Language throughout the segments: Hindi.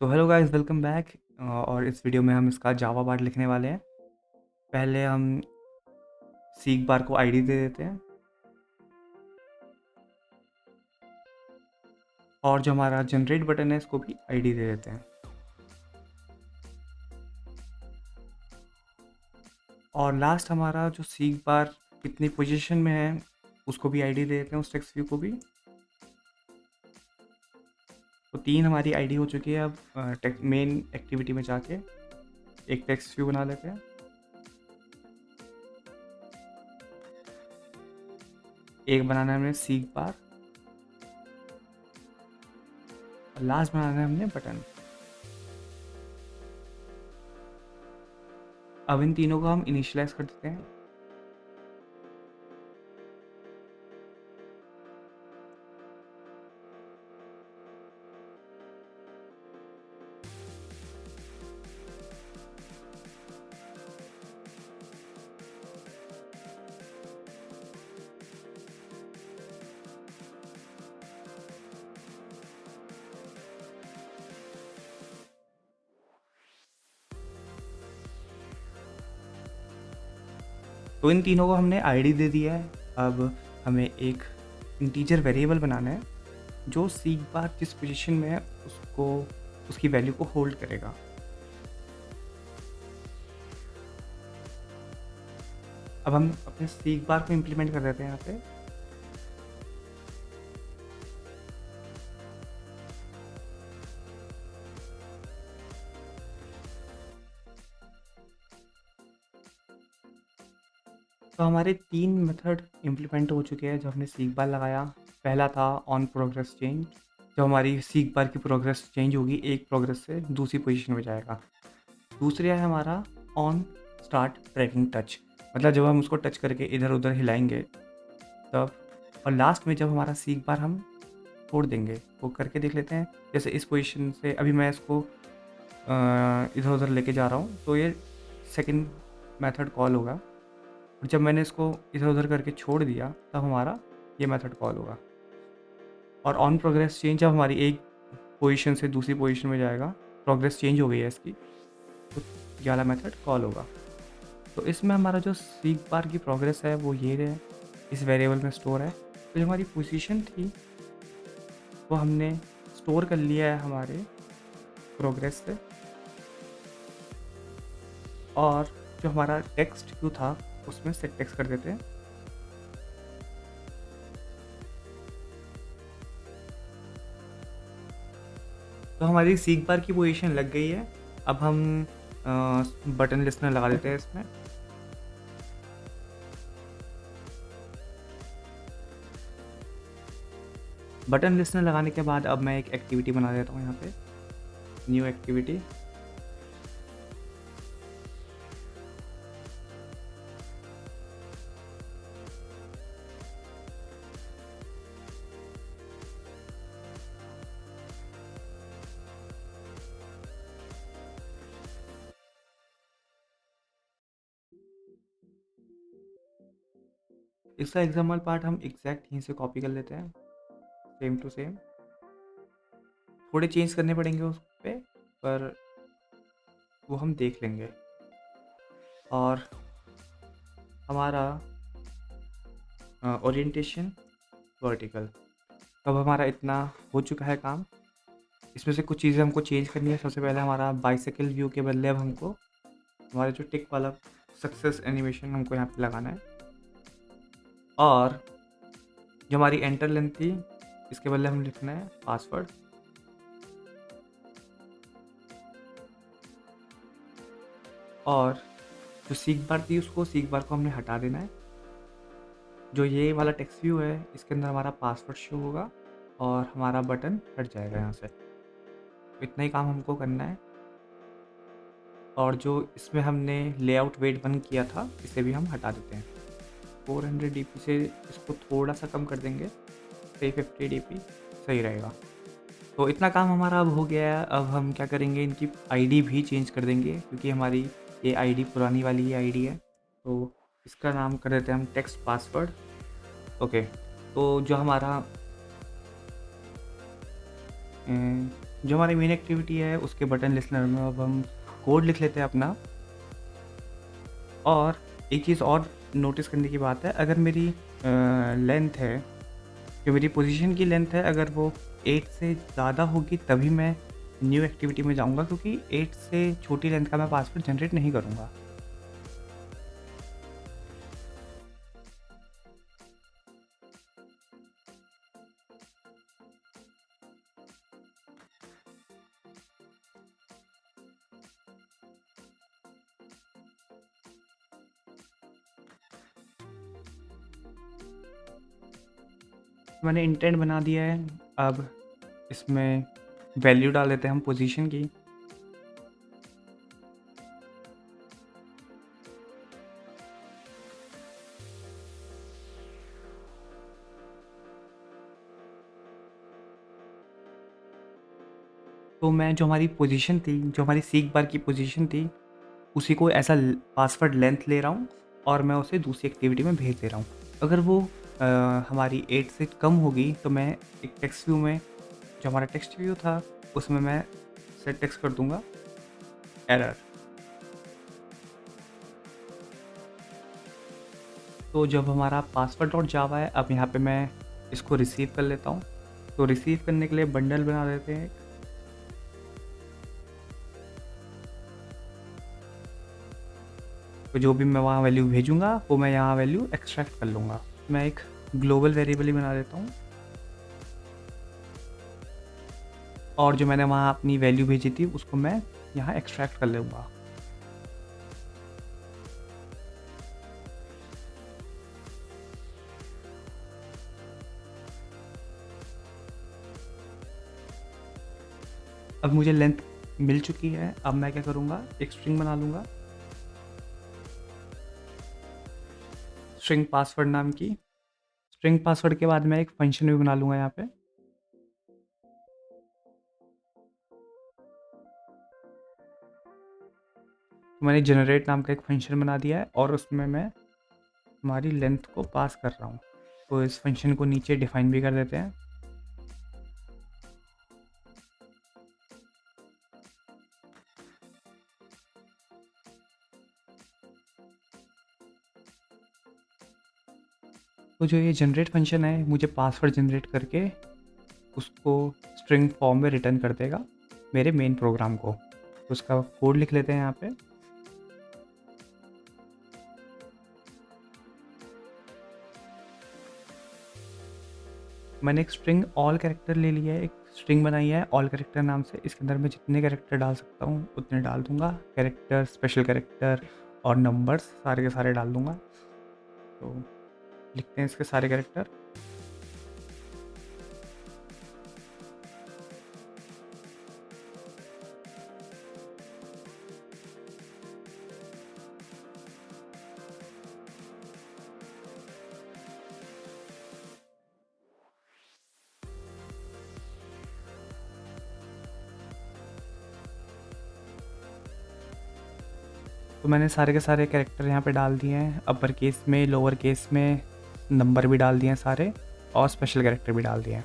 तो हेलो गाइस, वेलकम बैक। और इस वीडियो में हम इसका जावा पार्ट लिखने वाले हैं। पहले हम सीक बार को आईडी दे देते हैं और जो हमारा जनरेट बटन है इसको भी आईडी दे देते हैं। और लास्ट हमारा जो सीक बार कितनी पोजीशन में है उसको भी आईडी दे देते हैं, उस टेक्स्ट व्यू को भी। तो 3 हमारी आईडी हो चुकी है। अब मेन एक्टिविटी में जाके एक टेक्स्ट व्यू बना लेते हैं। एक बनाना है हमने सीक बार और लास्ट बनाना है हमने बटन। अब इन तीनों को हम इनिशियलाइज कर देते हैं। तो इन तीनों को हमने आईडी दे दिया है। अब हमें एक इंटीजर वेरिएबल बनाना है जो सीक बार जिस पोजीशन में है उसको उसकी वैल्यू को होल्ड करेगा। अब हम अपने सीक बार को इम्प्लीमेंट कर देते हैं यहाँ पे। तो हमारे 3 मेथड इम्प्लीमेंट हो चुके हैं जब हमने सीक बार लगाया। पहला था ऑन प्रोग्रेस चेंज, जब हमारी सीक बार की प्रोग्रेस चेंज होगी, एक प्रोग्रेस से दूसरी पोजीशन में जाएगा। दूसरा है हमारा ऑन स्टार्ट ट्रैकिंग टच, मतलब जब हम उसको टच करके इधर उधर हिलाएंगे तब। और लास्ट में जब हमारा सीक बार हम छोड़ देंगे, वो करके देख लेते हैं। जैसे इस पोजीशन से अभी मैं इसको इधर उधर लेके जा रहा हूँ तो ये सेकंड मेथड कॉल होगा। और जब मैंने इसको इधर उधर करके छोड़ दिया तब हमारा ये मेथड कॉल होगा। और ऑन प्रोग्रेस चेंज जब हमारी एक पोजीशन से दूसरी पोजीशन में जाएगा, प्रोग्रेस चेंज हो गई है इसकी, तो ये वाला मेथड कॉल होगा। तो इसमें हमारा जो सीक बार की प्रोग्रेस है वो ये है, इस वेरिएबल में स्टोर है। तो जो हमारी पोजीशन थी वो हमने स्टोर कर लिया है हमारे प्रोग्रेस से। और जो हमारा टेक्स्ट व्यू था उसमें सेट टेक्स्ट कर देते हैं। तो हमारी सीक बार की पोजीशन लग गई है। अब हम बटन लिस्टनर लगा देते हैं इसमें। बटन लिस्टनर लगाने के बाद अब मैं एक एक्टिविटी बना देता हूँ यहाँ पे, न्यू एक्टिविटी। इसका एग्जाम्पल पार्ट हम एग्जैक्ट यहीं से कॉपी कर लेते हैं, सेम टू सेम। थोड़े चेंज करने पड़ेंगे उस पर वो हम देख लेंगे। और हमारा ओरिएंटेशन वर्टिकल। अब हमारा इतना हो चुका है काम। इसमें से कुछ चीज़ें हमको चेंज करनी है। सबसे पहले हमारा बाइसाइकिल व्यू के बदले अब हमको हमारा जो टिक वाला सक्सेस एनिमेशन हमको यहाँ पे लगाना है। और जो हमारी एंटर लेंथ थी इसके बदले हम लिखना है पासवर्ड। और जो सीक बार थी उसको सीक बार को हमने हटा देना है। जो ये वाला टेक्स्ट व्यू है इसके अंदर हमारा पासवर्ड शो होगा और हमारा बटन हट जाएगा यहाँ से। तो इतना ही काम हमको करना है। और जो इसमें हमने लेआउट वेट 1 किया था इसे भी हम हटा देते हैं। 400 dp से इसको थोड़ा सा कम कर देंगे, 350 dp सही रहेगा। तो इतना काम हमारा अब हो गया है। अब हम क्या करेंगे, इनकी आईडी भी चेंज कर देंगे क्योंकि हमारी ये आईडी पुरानी वाली ही आईडी है। तो इसका नाम कर देते हैं हम टेक्स्ट पासवर्ड। ओके, तो जो हमारा जो हमारी मेन एक्टिविटी है उसके बटन लिस्टनर में अब हम कोड लिख लेते हैं अपना। और एक चीज़ और नोटिस करने की बात है, अगर मेरी लेंथ है, जो मेरी पोजीशन की लेंथ है, अगर वो 8 से ज़्यादा होगी तभी मैं न्यू एक्टिविटी में जाऊँगा, क्योंकि 8 से छोटी लेंथ का मैं पासवर्ड जनरेट नहीं करूँगा। मैंने इंटेंट बना दिया है। अब इसमें वैल्यू डाल देते हैं हम पोजीशन की। तो मैं जो हमारी पोजीशन थी, जो हमारी सीक बार की पोजीशन थी, उसी को ऐसा पासवर्ड लेंथ ले रहा हूँ और मैं उसे दूसरी एक्टिविटी में भेज दे रहा हूँ। अगर वो हमारी 8 से कम होगी तो मैं एक टेक्स्ट व्यू में, जो हमारा टेक्स्ट व्यू था, उसमें मैं सेट टेक्स्ट कर दूंगा एरर। तो जब हमारा पासवर्ड डॉट जावा है, अब यहाँ पे मैं इसको रिसीव कर लेता हूँ। तो रिसीव करने के लिए बंडल बना देते हैं। तो जो भी मैं वहाँ वैल्यू भेजूंगा वो मैं यहाँ वैल्यू एक्सट्रैक्ट कर लूँगा। मैं एक ग्लोबल वेरिएबल ही बना देता हूँ। और जो मैंने वहाँ अपनी वैल्यू भेजी थी उसको मैं यहाँ एक्सट्रैक्ट कर लूँगा। अब मुझे लेंथ मिल चुकी है। अब मैं क्या करूँगा, एक स्ट्रिंग बना लूँगा, स्ट्रिंग पासवर्ड नाम की। स्ट्रिंग पासवर्ड के बाद मैं एक फंक्शन भी बना लूँगा यहाँ पे। तो मैंने जनरेट नाम का एक फंक्शन बना दिया है और उसमें मैं हमारी लेंथ को पास कर रहा हूँ। तो इस फंक्शन को नीचे डिफाइन भी कर देते हैं। तो जो ये जनरेट फंक्शन है, मुझे पासवर्ड जनरेट करके उसको स्ट्रिंग फॉर्म में रिटर्न कर देगा मेरे मेन प्रोग्राम को। तो उसका कोड लिख लेते हैं यहाँ पे। मैंने एक स्ट्रिंग ऑल कैरेक्टर ले लिया है, एक स्ट्रिंग बनाई है ऑल कैरेक्टर नाम से। इसके अंदर मैं जितने कैरेक्टर डाल सकता हूँ उतने डाल दूंगा। कैरेक्टर, स्पेशल कैरेक्टर और नंबर्स सारे के सारे डाल दूंगा। तो लिखते हैं इसके सारे कैरेक्टर। तो मैंने सारे के सारे कैरेक्टर यहाँ पे डाल दिए हैं, अपर केस में, लोअर केस में, नंबर भी डाल दिए हैं सारे, और स्पेशल कैरेक्टर भी डाल दिए हैं।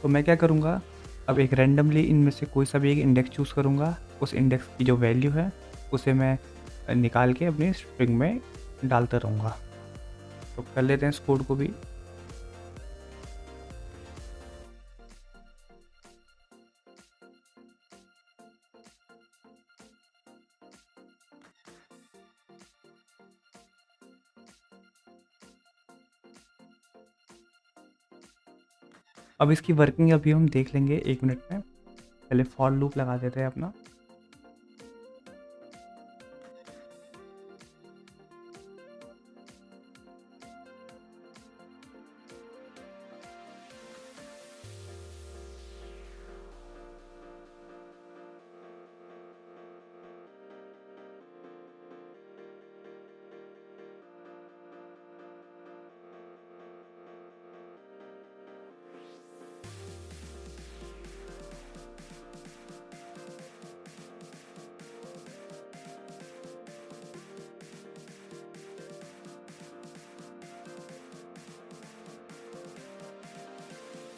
तो मैं क्या करूँगा, अब एक रैंडमली इनमें से कोई सा भी एक इंडेक्स चूज़ करूँगा। उस इंडेक्स की जो वैल्यू है उसे मैं निकाल के अपनी स्ट्रिंग में डालता रहूँगा। तो कर लेते हैं इस कोड को भी। अब इसकी वर्किंग अभी हम देख लेंगे 1 मिनट में। पहले फॉर लूप लगा देते हैं अपना।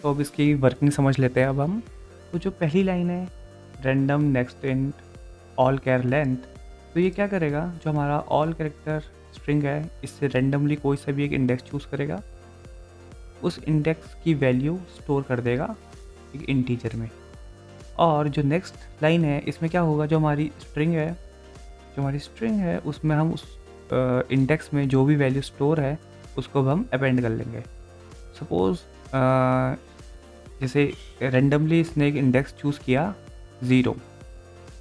तो अब इसकी वर्किंग समझ लेते हैं अब हम। तो जो पहली लाइन है random next in all char length. तो ये क्या करेगा, जो हमारा ऑल कैरेक्टर स्ट्रिंग है इससे रैंडमली कोई सा भी एक इंडेक्स चूज़ करेगा, उस इंडेक्स की वैल्यू स्टोर कर देगा एक इंटीजर में। और जो नेक्स्ट लाइन है इसमें क्या होगा, जो हमारी स्ट्रिंग है उसमें हम उस इंडेक्स में जो भी वैल्यू स्टोर है उसको अब हम अपेंड कर लेंगे। सपोज़ जैसे रेंडमली इसने एक इंडेक्स चूज़ किया 0,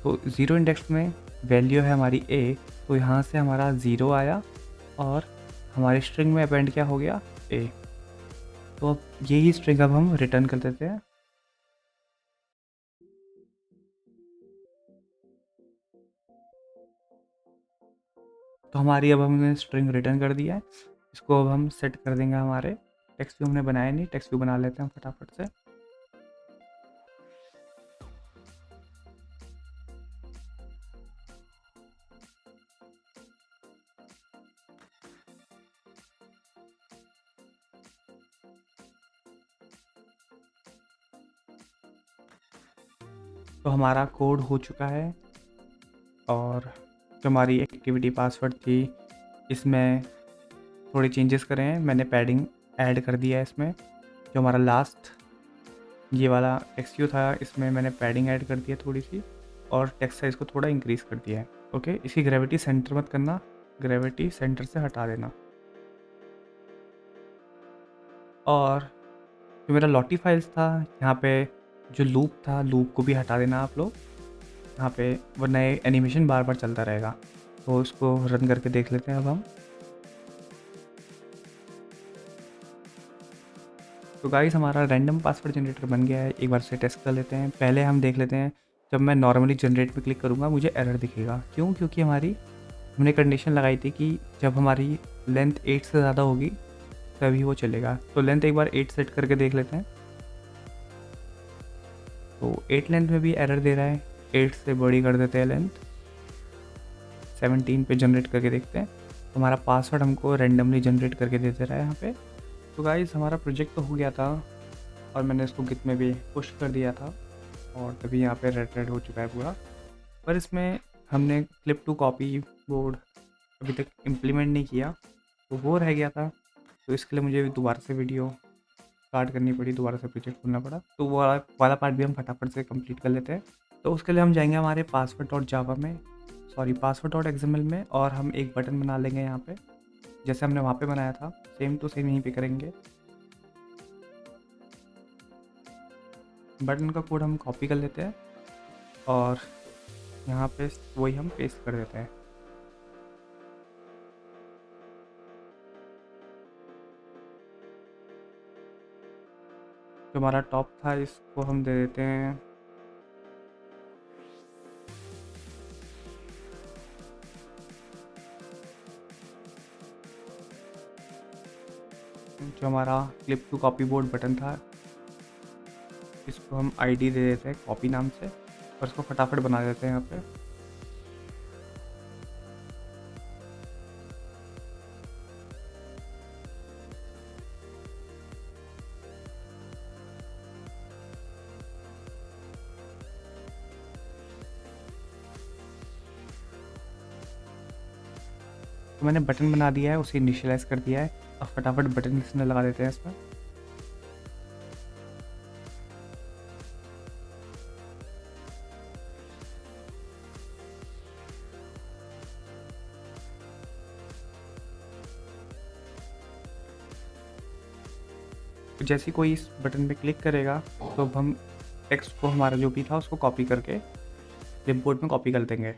तो 0 इंडेक्स में वैल्यू है हमारी a, तो यहाँ से हमारा 0 आया और हमारी स्ट्रिंग में अपेंड क्या हो गया, a। तो अब यही स्ट्रिंग अब हम रिटर्न कर देते हैं। तो हमारी अब हमने स्ट्रिंग रिटर्न कर दिया है। इसको अब हम सेट कर देंगे, हमारे टेक्स्ट व्यू हमने बनाया नहीं, टेक्स्ट व्यू बना लेते हैं फटाफट से। तो हमारा कोड हो चुका है और जो हमारी एक्टिविटी पासवर्ड थी इसमें थोड़े चेंजेस करे हैं, मैंने पैडिंग ऐड कर दिया है इसमें। जो हमारा लास्ट ये वाला टेक्स्ट व्यू था इसमें मैंने पैडिंग ऐड कर दिया थोड़ी सी, और टेक्स्ट साइज़ को थोड़ा इंक्रीज़ कर दिया है। ओके, इसकी ग्रेविटी सेंटर मत करना, ग्रेविटी सेंटर से हटा देना। और जो मेरा लॉटी फाइल्स था यहाँ पे, जो लूप था लूप को भी हटा देना आप लोग यहाँ पे, वरना ये एनिमेशन बार बार चलता रहेगा। तो इसको रन करके देख लेते हैं अब हम। तो गाइस हमारा रैंडम पासवर्ड जनरेटर बन गया है, एक बार से टेस्ट कर लेते हैं। पहले हम देख लेते हैं, जब मैं नॉर्मली जनरेट पे क्लिक करूँगा मुझे एरर दिखेगा, क्यों? क्योंकि हमने कंडीशन लगाई थी कि जब हमारी लेंथ 8 से ज़्यादा होगी तभी वो चलेगा। तो लेंथ एक बार 8 सेट करके देख लेते हैं। तो 8 लेंथ में भी एरर दे रहा है, 8 से बड़ी कर देते हैं लेंथ, 17 पे जनरेट करके देखते हैं। तो हमारा पासवर्ड हमको रैंडमली जनरेट करके दे दे रहा है यहाँ पे। तो गाइस हमारा प्रोजेक्ट तो हो गया था और मैंने इसको गिट में भी पुश कर दिया था, और तभी यहाँ पे रेड रेड हो चुका है पूरा। पर इसमें हमने क्लिप टू कॉपी बोर्ड अभी तक इम्प्लीमेंट नहीं किया, तो वो रह गया था। तो इसके लिए मुझे दोबारा से वीडियो स्टार्ट करनी पड़ी, दोबारा से प्रोजेक्ट खोलना पड़ा। तो वो वाला पार्ट भी हम फटाफट से कंप्लीट कर लेते हैं। तो उसके लिए हम जाएंगे हमारे पासवर्ड डॉट जावा में, सॉरी पासवर्ड डॉट एक्सएमएल में, और हम एक बटन बना लेंगे यहाँ पे, जैसे हमने वहाँ पे बनाया था सेम टू सेम यहीं पे करेंगे। बटन का कोड हम कॉपी कर लेते हैं और यहाँ पे वही हम पेस्ट कर देते हैं। जो हमारा टॉप था इसको हम दे देते हैं जो हमारा clip to copy board button था इसको हम आईडी दे देते हैं कॉपी नाम से, और इसको फटाफट बना देते हैं यहाँ पे। तो मैंने बटन बना दिया है, उसे इनिशियलाइज कर दिया है। अब फटाफट बटन लिस्टनर लगा देते हैं इसमें। तो जैसे ही कोई इस बटन पे क्लिक करेगा तो अब हम टेक्स्ट को हमारा जो भी था उसको कॉपी करके क्लिपबोर्ड में कॉपी कर देंगे।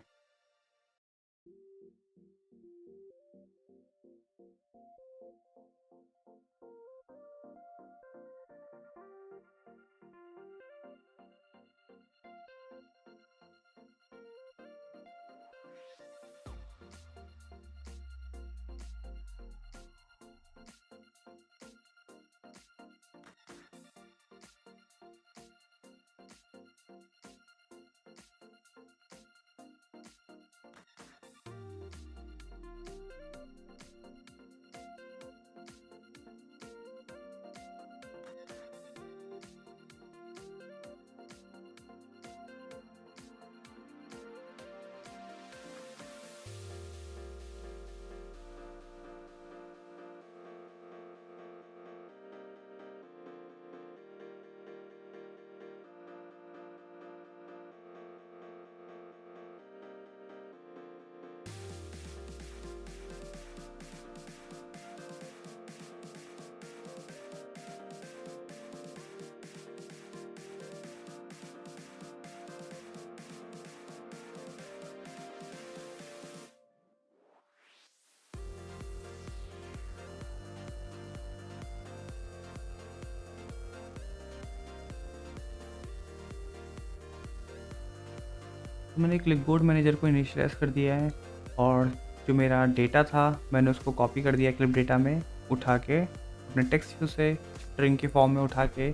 तो मैंने क्लिपबोर्ड मैनेजर को इनिशियलाइज़ कर दिया है और जो मेरा डेटा था मैंने उसको कॉपी कर दिया क्लिप डेटा में उठा के, अपने टेक्स्ट व्यू से स्ट्रिंग के फॉर्म में उठा के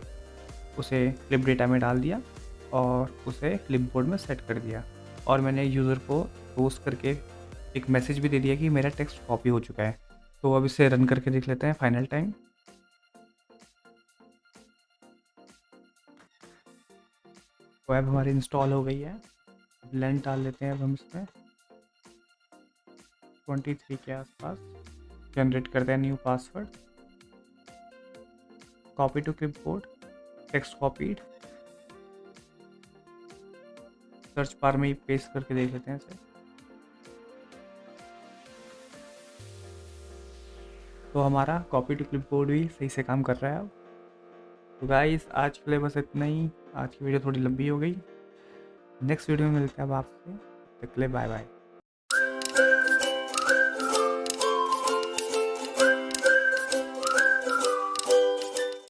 उसे क्लिप डेटा में डाल दिया और उसे क्लिपबोर्ड में सेट कर दिया। और मैंने यूज़र को पोस्ट करके एक मैसेज भी दे दिया कि मेरा टेक्स्ट कॉपी हो चुका है। तो अब इसे रन करके देख लेते हैं फाइनल टाइम। तो ऐप हमारी इंस्टॉल हो गई है। लेंथ डाल लेते हैं अब हम इसमें 23 के आसपास। जनरेट करते हैं new password, copy to clipboard, text copied, search bar में ही पेस्ट करके देख लेते हैं इसे। तो हमारा कॉपी टू क्लिपबोर्ड भी सही से काम कर रहा है अब। तो गाइस आज के लिए बस इतना ही। आज की वीडियो थोड़ी लंबी हो गई। नेक्स्ट वीडियो में मिलते हैं अब आपसे। तब तक के लिए बाय बाय।